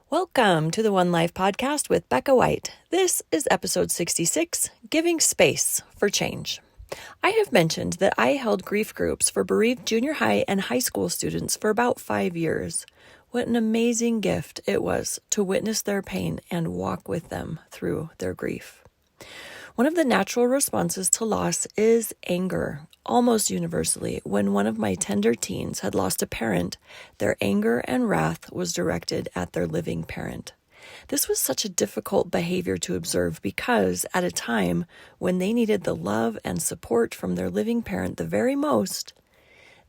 Welcome to the One Life podcast with Behka White. This is episode 66, Giving Space for Change. I have mentioned that I held grief groups for bereaved junior high and high school students for about 5 years. What an amazing gift it was to witness their pain and walk with them through their grief. One of the natural responses to loss is anger. Almost universally, when one of my tender teens had lost a parent, their anger and wrath was directed at their living parent. This was such a difficult behavior to observe because at a time when they needed the love and support from their living parent the very most,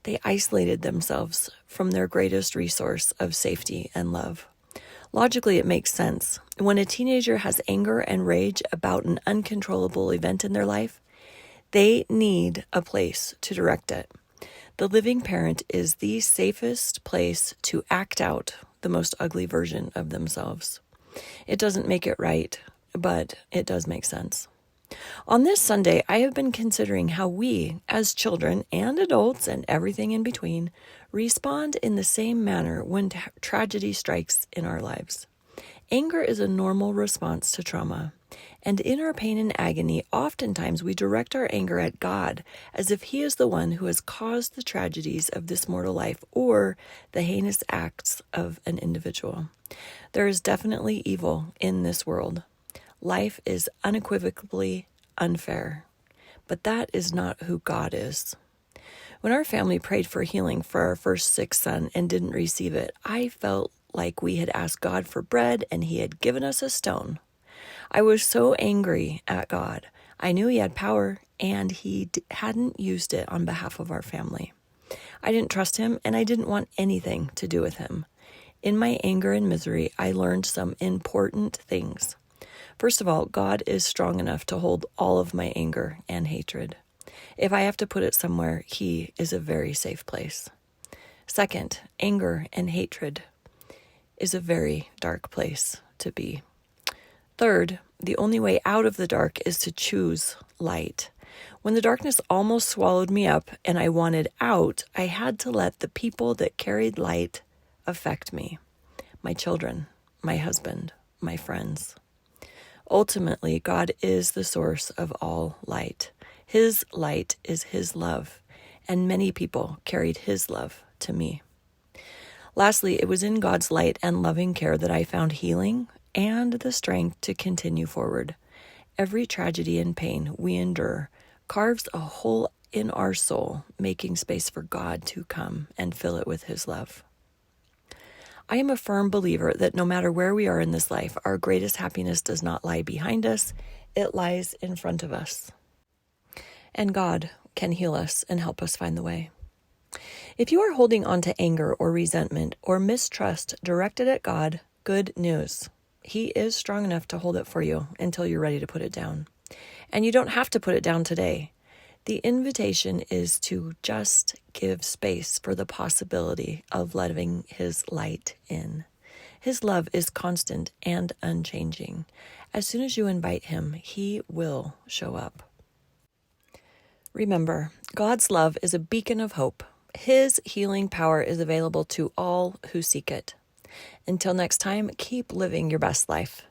they isolated themselves from their greatest resource of safety and love. Logically, it makes sense. When a teenager has anger and rage about an uncontrollable event in their life, they need a place to direct it. The living parent is the safest place to act out the most ugly version of themselves. It doesn't make it right, but it does make sense. On this Sunday, I have been considering how we, as children and adults and everything in between, respond in the same manner when tragedy strikes in our lives. Anger is a normal response to trauma, and in our pain and agony, oftentimes we direct our anger at God as if He is the one who has caused the tragedies of this mortal life or the heinous acts of an individual. There is definitely evil in this world. Life is unequivocally unfair, but that is not who God is. When our family prayed for healing for our first sick son and didn't receive it, I felt like we had asked God for bread and He had given us a stone. I was so angry at God. I knew He had power and He hadn't used it on behalf of our family. I didn't trust Him and I didn't want anything to do with Him. In my anger and misery, I learned some important things. First of all, God is strong enough to hold all of my anger and hatred. If I have to put it somewhere, He is a very safe place. Second, anger and hatred is a very dark place to be. Third, the only way out of the dark is to choose light. When the darkness almost swallowed me up and I wanted out, I had to let the people that carried light affect me. My children, my husband, my friends. Ultimately, God is the source of all light. His light is His love, and many people carried His love to me. Lastly, it was in God's light and loving care that I found healing and the strength to continue forward. Every tragedy and pain we endure carves a hole in our soul, making space for God to come and fill it with His love. I am a firm believer that no matter where we are in this life, our greatest happiness does not lie behind us, it lies in front of us. And God can heal us and help us find the way. If you are holding on to anger or resentment or mistrust directed at God, good news. He is strong enough to hold it for you until you're ready to put it down. And you don't have to put it down today. The invitation is to just give space for the possibility of letting His light in. His love is constant and unchanging. As soon as you invite Him, He will show up. Remember, God's love is a beacon of hope. His healing power is available to all who seek it. Until next time, keep living your best life.